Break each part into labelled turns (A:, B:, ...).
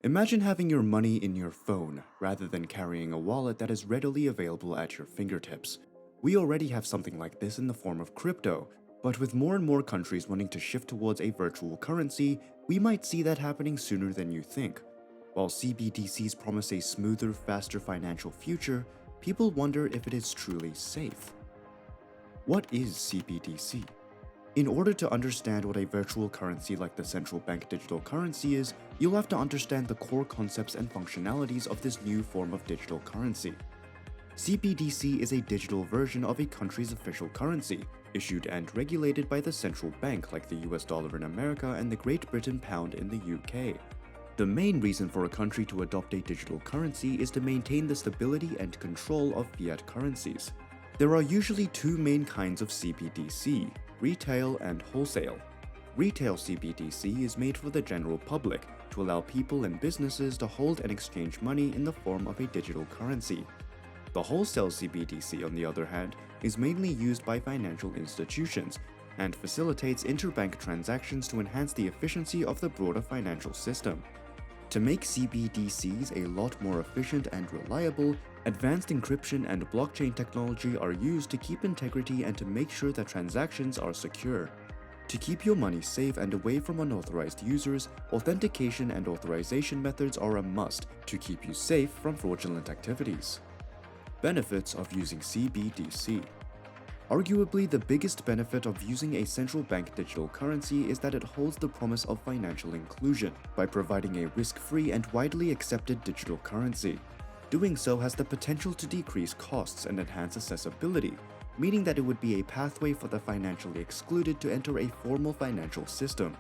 A: Imagine having your money in your phone rather than carrying a wallet that is readily available at your fingertips. We already have something like this in the form of crypto, but with more and more countries wanting to shift towards a virtual currency, we might see that happening sooner than you think. While CBDCs promise a smoother, faster financial future, people wonder if it is truly safe. What is CBDC? In order to understand what a virtual currency like the central bank digital currency is, you'll have to understand the core concepts and functionalities of this new form of digital currency. CBDC is a digital version of a country's official currency, issued and regulated by the central bank like the US dollar in America and the Great Britain pound in the UK. The main reason for a country to adopt a digital currency is to maintain the stability and control of fiat currencies. There are usually two main kinds of CBDC: retail and wholesale. Retail CBDC is made for the general public to allow people and businesses to hold and exchange money in the form of a digital currency. The wholesale CBDC, on the other hand, is mainly used by financial institutions and facilitates interbank transactions to enhance the efficiency of the broader financial system. To make CBDCs a lot more efficient and reliable, advanced encryption and blockchain technology are used to keep integrity and to make sure that transactions are secure. To keep your money safe and away from unauthorized users, authentication and authorization methods are a must to keep you safe from fraudulent activities. Benefits of using CBDC. Arguably, the biggest benefit of using a central bank digital currency is that it holds the promise of financial inclusion by providing a risk-free and widely accepted digital currency. Doing so has the potential to decrease costs and enhance accessibility, meaning that it would be a pathway for the financially excluded to enter a formal financial system.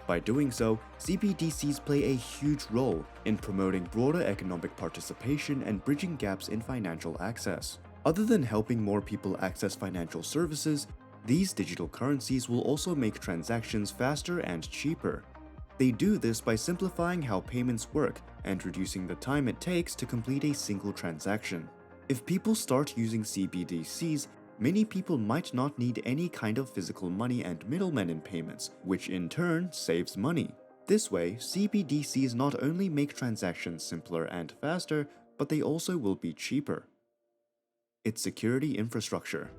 A: By doing so, CBDCs play a huge role in promoting broader economic participation and bridging gaps in financial access. Other than helping more people access financial services, these digital currencies will also make transactions faster and cheaper. They do this by simplifying how payments work and reducing the time it takes to complete a single transaction. If people start using CBDCs, many people might not need any kind of physical money and middlemen in payments, which in turn saves money. This way, CBDCs not only make transactions simpler and faster, but they also will be cheaper. Its security infrastructure.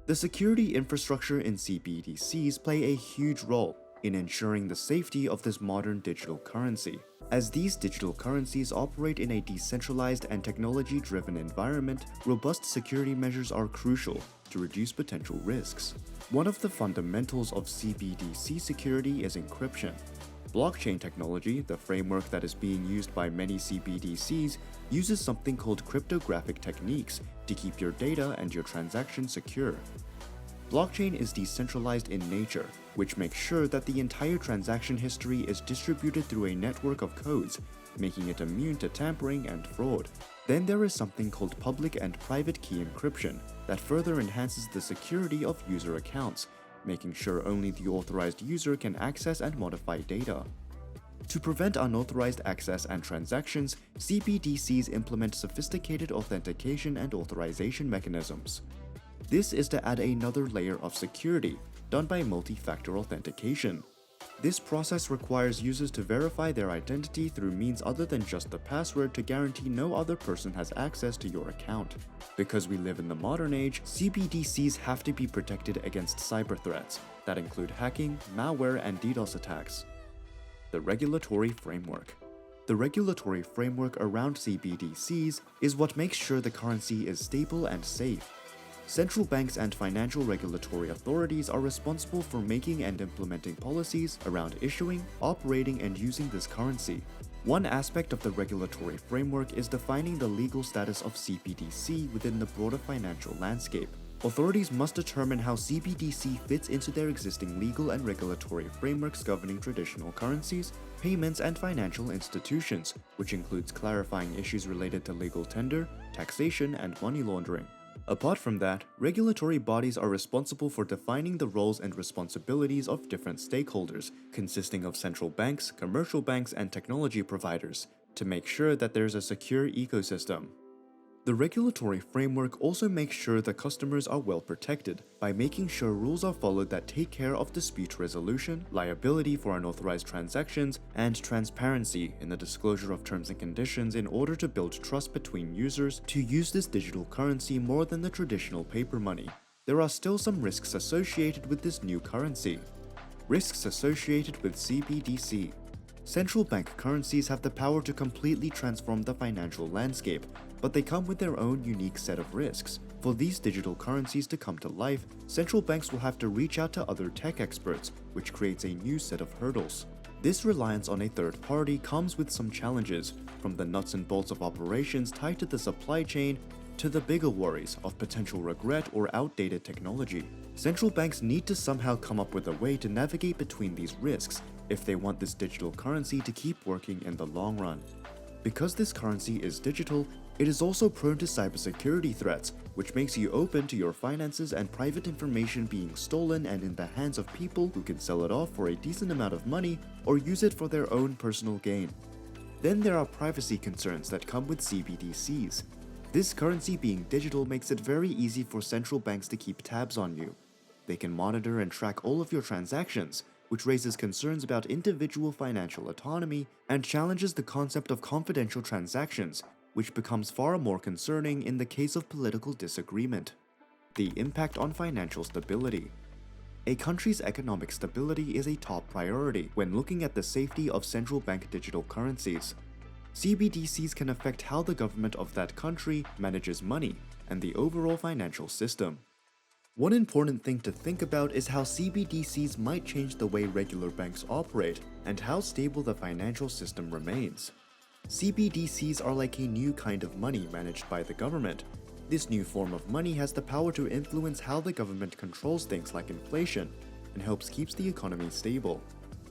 A: The security infrastructure in CBDCs play a huge role in ensuring the safety of this modern digital currency. As these digital currencies operate in a decentralized and technology-driven environment, robust security measures are crucial to reduce potential risks. One of the fundamentals of CBDC security is encryption. Blockchain technology, the framework that is being used by many CBDCs, uses something called cryptographic techniques to keep your data and your transactions secure. Blockchain is decentralized in nature, which makes sure that the entire transaction history is distributed through a network of codes, making it immune to tampering and fraud. Then there is something called public and private key encryption that further enhances the security of user accounts, making sure only the authorized user can access and modify data. To prevent unauthorized access and transactions, CBDCs implement sophisticated authentication and authorization mechanisms. This is to add another layer of security, done by multi-factor authentication. This process requires users to verify their identity through means other than just the password to guarantee no other person has access to your account. Because we live in the modern age, CBDCs have to be protected against cyber threats that include hacking, malware, and DDoS attacks. The regulatory framework. The regulatory framework around CBDCs is what makes sure the currency is stable and safe. Central banks and financial regulatory authorities are responsible for making and implementing policies around issuing, operating, and using this currency. One aspect of the regulatory framework is defining the legal status of CBDC within the broader financial landscape. Authorities must determine how CBDC fits into their existing legal and regulatory frameworks governing traditional currencies, payments, and financial institutions, which includes clarifying issues related to legal tender, taxation, and money laundering. Apart from that, regulatory bodies are responsible for defining the roles and responsibilities of different stakeholders, consisting of central banks, commercial banks, and technology providers, to make sure that there's a secure ecosystem. The regulatory framework also makes sure that customers are well protected by making sure rules are followed that take care of dispute resolution, liability for unauthorized transactions, and transparency in the disclosure of terms and conditions in order to build trust between users to use this digital currency more than the traditional paper money. There are still some risks associated with this new currency. Risks associated with CBDC. Central bank currencies have the power to completely transform the financial landscape, but they come with their own unique set of risks. For these digital currencies to come to life, central banks will have to reach out to other tech experts, which creates a new set of hurdles. This reliance on a third party comes with some challenges, from the nuts and bolts of operations tied to the supply chain to the bigger worries of potential regret or outdated technology. Central banks need to somehow come up with a way to navigate between these risks if they want this digital currency to keep working in the long run. Because this currency is digital, it is also prone to cybersecurity threats, which makes you open to your finances and private information being stolen and in the hands of people who can sell it off for a decent amount of money or use it for their own personal gain. Then there are privacy concerns that come with CBDCs. This currency being digital makes it very easy for central banks to keep tabs on you. They can monitor and track all of your transactions, which raises concerns about individual financial autonomy and challenges the concept of confidential transactions, which becomes far more concerning in the case of political disagreement. The impact on financial stability. A country's economic stability is a top priority when looking at the safety of central bank digital currencies. CBDCs can affect how the government of that country manages money and the overall financial system. One important thing to think about is how CBDCs might change the way regular banks operate and how stable the financial system remains. CBDCs are like a new kind of money managed by the government. This new form of money has the power to influence how the government controls things like inflation and helps keep the economy stable.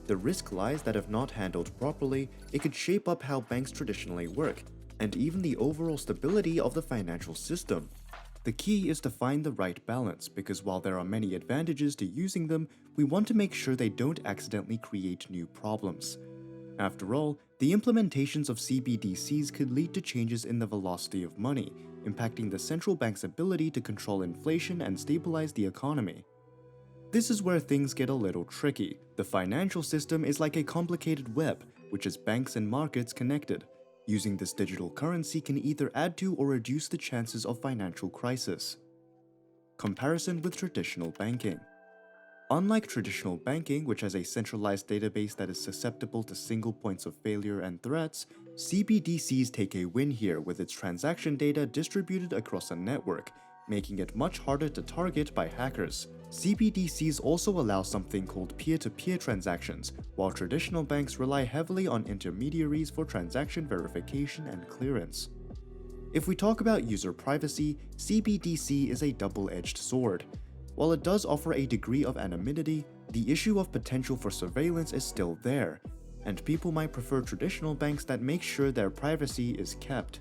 A: The risk lies that if not handled properly, it could shape up how banks traditionally work, and even the overall stability of the financial system. The key is to find the right balance, because while there are many advantages to using them, we want to make sure they don't accidentally create new problems. After all, the implementations of CBDCs could lead to changes in the velocity of money, impacting the central bank's ability to control inflation and stabilize the economy. This is where things get a little tricky. The financial system is like a complicated web, which is banks and markets connected. Using this digital currency can either add to or reduce the chances of financial crisis. Comparison with traditional banking. Unlike traditional banking, which has a centralized database that is susceptible to single points of failure and threats, CBDCs take a win here with its transaction data distributed across a network, making it much harder to target by hackers. CBDCs also allow something called peer-to-peer transactions, while traditional banks rely heavily on intermediaries for transaction verification and clearance. If we talk about user privacy, CBDC is a double-edged sword. While it does offer a degree of anonymity, the issue of potential for surveillance is still there, and people might prefer traditional banks that make sure their privacy is kept.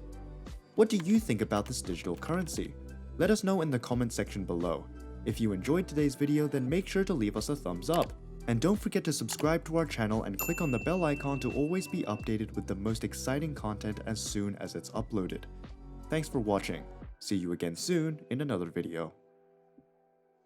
A: What do you think about this digital currency? Let us know in the comment section below. If you enjoyed today's video, then make sure to leave us a thumbs up. And don't forget to subscribe to our channel and click on the bell icon to always be updated with the most exciting content as soon as it's uploaded. Thanks for watching. See you again soon in another video.